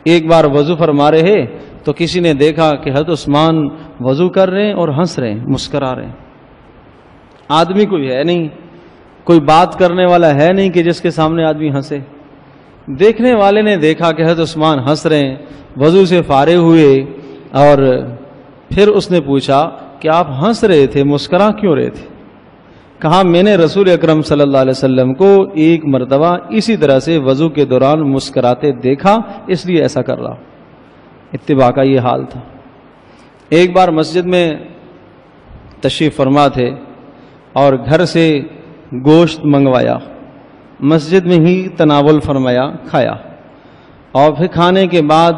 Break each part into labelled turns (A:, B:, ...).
A: ایک بار وضو فرما رہے تو کسی نے دیکھا کہ حضرت عثمان وضو کر رہے ہیں اور ہنس رہے ہیں، مسکرا رہے ہیں. آدمی کوئی ہے نہیں، کوئی بات کرنے والا ہے نہیں کہ جس کے سامنے آدمی ہنسے. دیکھنے والے نے دیکھا کہ حضرت عثمان ہنس رہے ہیں، وضو سے فارغ ہوئے، اور پھر اس نے پوچھا کہ آپ ہنس رہے تھے، مسکرا کیوں رہے تھے؟ کہا میں نے رسول اکرم صلی اللہ علیہ وسلم کو ایک مرتبہ اسی طرح سے وضو کے دوران مسکراتے دیکھا، اس لیے ایسا کر رہا. اتباع کا یہ حال تھا. ایک بار مسجد میں تشریف فرما تھے اور گھر سے گوشت منگوایا، مسجد میں ہی تناول فرمایا، کھایا، اور پھر کھانے کے بعد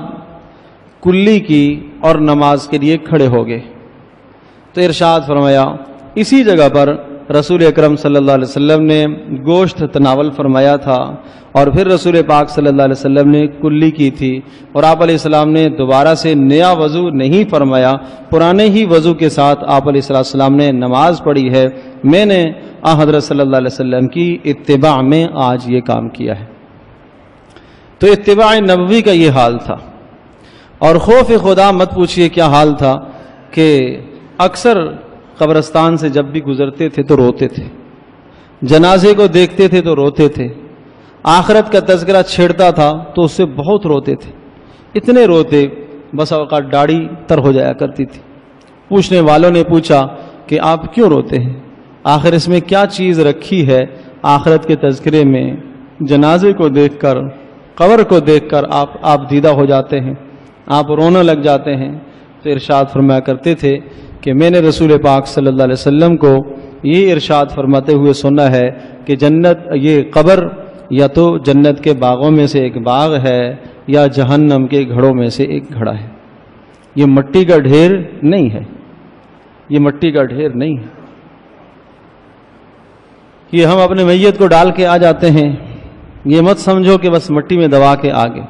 A: کلی کی اور نماز کے لیے کھڑے ہو گئے. تو ارشاد فرمایا اسی جگہ پر رسول اکرم صلی اللہ علیہ وسلم نے گوشت تناول فرمایا تھا، اور پھر رسول پاک صلی اللہ علیہ وسلم نے کلی کی تھی، اور آپ علیہ السلام نے دوبارہ سے نیا وضو نہیں فرمایا، پرانے ہی وضو کے ساتھ آپ علیہ السلام نے نماز پڑھی ہے. میں نے حضرت صلی اللہ علیہ وسلم کی اتباع میں آج یہ کام کیا ہے. تو اتباع نبوی کا یہ حال تھا. اور خوف خدا مت پوچھئے کیا حال تھا کہ اکثر قبرستان سے جب بھی گزرتے تھے تو روتے تھے، جنازے کو دیکھتے تھے تو روتے تھے، آخرت کا تذکرہ چھیڑتا تھا تو اس سے بہت روتے تھے. اتنے روتے بس اوقات داڑھی تر ہو جایا کرتی تھی. پوچھنے والوں نے پوچھا کہ آپ کیوں روتے ہیں؟ آخر اس میں کیا چیز رکھی ہے آخرت کے تذکرے میں؟ جنازے کو دیکھ کر، قبر کو دیکھ کر آپ دیدہ ہو جاتے ہیں، آپ رونے لگ جاتے ہیں. تو ارشاد فرمایا کرتے تھے کہ میں نے رسول پاک صلی اللہ علیہ وسلم کو یہ ارشاد فرماتے ہوئے سنا ہے کہ جنت، یہ قبر یا تو جنت کے باغوں میں سے ایک باغ ہے یا جہنم کے گھڑوں میں سے ایک گھڑا ہے. یہ مٹی کا ڈھیر نہیں ہے، یہ مٹی کا ڈھیر نہیں ہے. یہ ہم اپنے میت کو ڈال کے آ جاتے ہیں، یہ مت سمجھو کہ بس مٹی میں دبا کے آگے.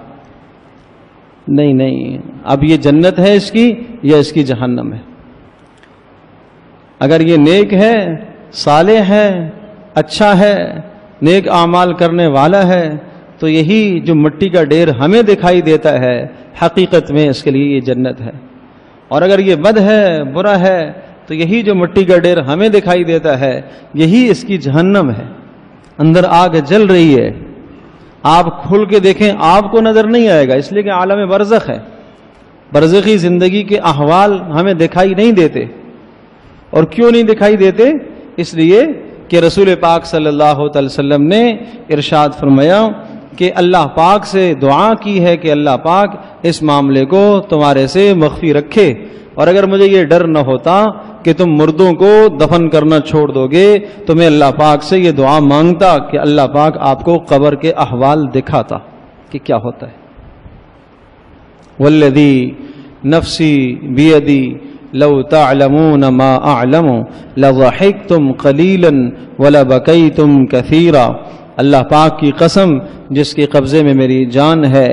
A: نہیں نہیں، اب یہ جنت ہے اس کی یا اس کی جہنم ہے. اگر یہ نیک ہے، صالح ہے، اچھا ہے، نیک اعمال کرنے والا ہے، تو یہی جو مٹی کا ڈھیر ہمیں دکھائی دیتا ہے حقیقت میں اس کے لیے یہ جنت ہے. اور اگر یہ بد ہے، برا ہے، تو یہی جو مٹی کا ڈھیر ہمیں دکھائی دیتا ہے یہی اس کی جہنم ہے. اندر آگ جل رہی ہے، آپ کھل کے دیکھیں آپ کو نظر نہیں آئے گا، اس لیے کہ عالم برزخ ہے. برزخی زندگی کے احوال ہمیں دکھائی نہیں دیتے. اور کیوں نہیں دکھائی دیتے؟ اس لیے کہ رسول پاک صلی اللہ علیہ وسلم نے ارشاد فرمایا کہ اللہ پاک سے دعا کی ہے کہ اللہ پاک اس معاملے کو تمہارے سے مخفی رکھے. اور اگر مجھے یہ ڈر نہ ہوتا کہ تم مردوں کو دفن کرنا چھوڑ دو گے تو میں اللہ پاک سے یہ دعا مانگتا کہ اللہ پاک آپ کو قبر کے احوال دکھاتا کہ کیا ہوتا ہے. والذی نفسی بیدی لو تعلمون ما اعلم لضحکتم قلیلا ولبکیتم کثیرا. اللہ پاک کی قسم جس کے قبضے میں میری جان ہے،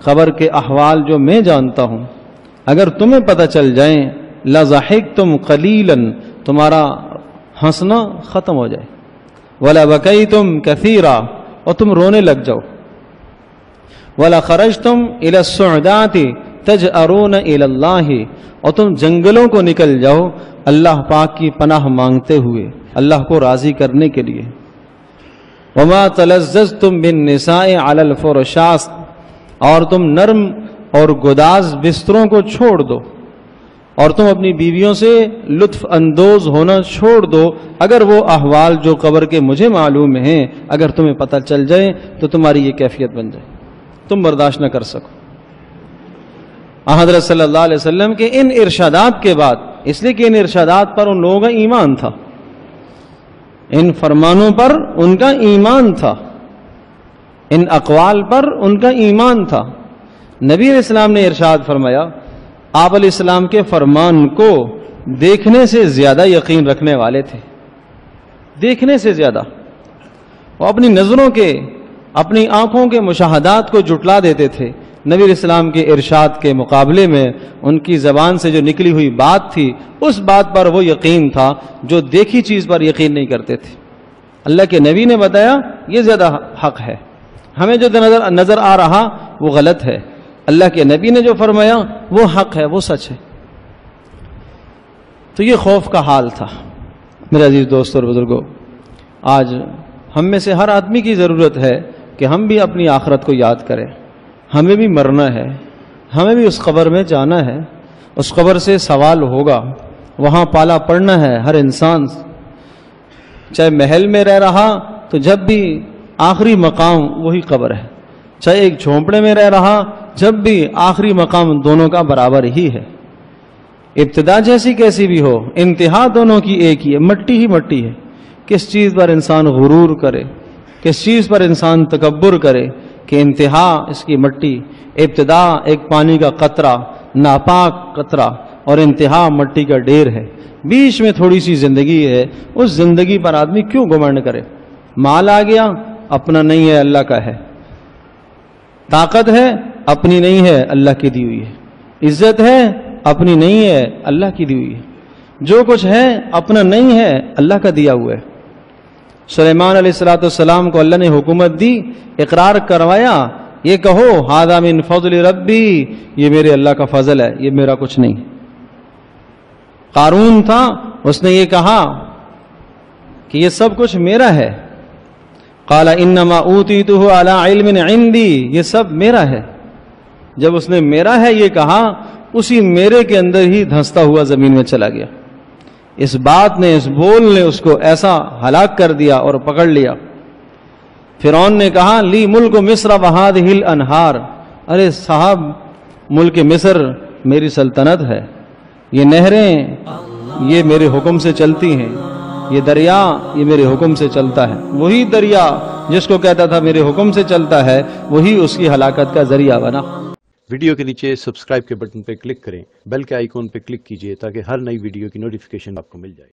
A: قبر کے احوال جو میں جانتا ہوں اگر تمہیں پتہ چل جائیں، لضحکتم قلیلا، تمہارا ہنسنا ختم ہو جائے، ولبکیتم کثیرا، اور تم رونے لگ جاؤ، ولخرجتم الی الصعدات تجأرون الی اللہ، اور تم جنگلوں کو نکل جاؤ اللہ پاک کی پناہ مانگتے ہوئے، اللہ کو راضی کرنے کے لیے. وما تلذذتم بالنساء علی الفرشاس، اور تم نرم اور گداز بستروں کو چھوڑ دو اور تم اپنی بیویوں سے لطف اندوز ہونا چھوڑ دو. اگر وہ احوال جو قبر کے مجھے معلوم ہیں اگر تمہیں پتہ چل جائے تو تمہاری یہ کیفیت بن جائے، تم برداشت نہ کر سکو. حضرت صلی اللہ علیہ وسلم کے ان ارشادات کے بعد، اس لیے کہ ان ارشادات پر ان لوگوں کا ایمان تھا، ان فرمانوں پر ان کا ایمان تھا، ان اقوال پر ان کا ایمان تھا. نبی علیہ السلام نے ارشاد فرمایا، آپ علیہ السلام کے فرمان کو دیکھنے سے زیادہ یقین رکھنے والے تھے، دیکھنے سے زیادہ. وہ اپنی نظروں کے، اپنی آنکھوں کے مشاہدات کو جھٹلا دیتے تھے. نبی علیہ السلام کے ارشاد کے مقابلے میں ان کی زبان سے جو نکلی ہوئی بات تھی اس بات پر وہ یقین تھا جو دیکھی چیز پر یقین نہیں کرتے تھے. اللہ کے نبی نے بتایا یہ زیادہ حق ہے، ہمیں جو نظر آ رہا وہ غلط ہے. اللہ کے نبی نے جو فرمایا وہ حق ہے، وہ سچ ہے۔ تو یہ خوف کا حال تھا۔ میرے عزیز دوستوں اور بزرگوں، آج ہم میں سے ہر آدمی کی ضرورت ہے کہ ہم بھی اپنی آخرت کو یاد کریں۔ ہمیں بھی مرنا ہے، ہمیں بھی اس قبر میں جانا ہے، اس قبر سے سوال ہوگا، وہاں پالا پڑنا ہے ہر انسان، چاہے محل میں رہ رہا تو جب بھی آخری مقام وہی قبر ہے، چاہے ایک جھونپڑے میں رہ رہا جب بھی آخری مقام دونوں کا برابر ہی ہے۔ ابتدا جیسی کیسی بھی ہو، انتہا دونوں کی ایک ہی ہے، مٹی ہی مٹی ہے۔ کس چیز پر انسان غرور کرے، کس چیز پر انسان تکبر کرے کہ انتہا اس کی مٹی، ابتدا ایک پانی کا قطرہ، ناپاک قطرہ، اور انتہا مٹی کا ڈھیر ہے، بیچ میں تھوڑی سی زندگی ہے۔ اس زندگی پر آدمی کیوں گھمنڈ کرے؟ مال آ گیا، اپنا نہیں ہے، اللہ کا ہے۔ طاقت ہے، اپنی نہیں ہے، اللہ کی دی ہوئی ہے۔ عزت ہے، اپنی نہیں ہے، اللہ کی دی ہوئی ہے۔ جو کچھ ہے اپنا نہیں ہے، اللہ کا دیا ہوا ہے۔ سلیمان علیہ السلام کو اللہ نے حکومت دی، اقرار کروایا، یہ کہو ھذا من فضل ربی، یہ میرے اللہ کا فضل ہے، یہ میرا کچھ نہیں۔ قارون تھا، اس نے یہ کہا کہ یہ سب کچھ میرا ہے۔ قال انما اوتیتہ علی علم عندی، یہ سب میرا ہے۔ جب اس نے میرا ہے یہ کہا، اسی میرے کے اندر ہی دھنستا ہوا زمین میں چلا گیا۔ اس بات نے، اس بول نے اس کو ایسا ہلاک کر دیا اور پکڑ لیا۔ فرعون نے کہا لی ملک مصر وہذہ الانہار، ارے صاحب ملک مصر میری سلطنت ہے، یہ نہریں یہ میرے حکم سے چلتی ہیں، یہ دریا یہ میرے حکم سے چلتا ہے۔ وہی دریا جس کو کہتا تھا میرے حکم سے چلتا ہے، وہی اس کی ہلاکت کا ذریعہ بنا۔
B: ویڈیو کے نیچے سبسکرائب کے بٹن پہ کلک کریں، بیل کے آئیکن پہ کلک کیجئے تاکہ ہر نئی ویڈیو کی نوٹیفیکیشن آپ کو مل جائے۔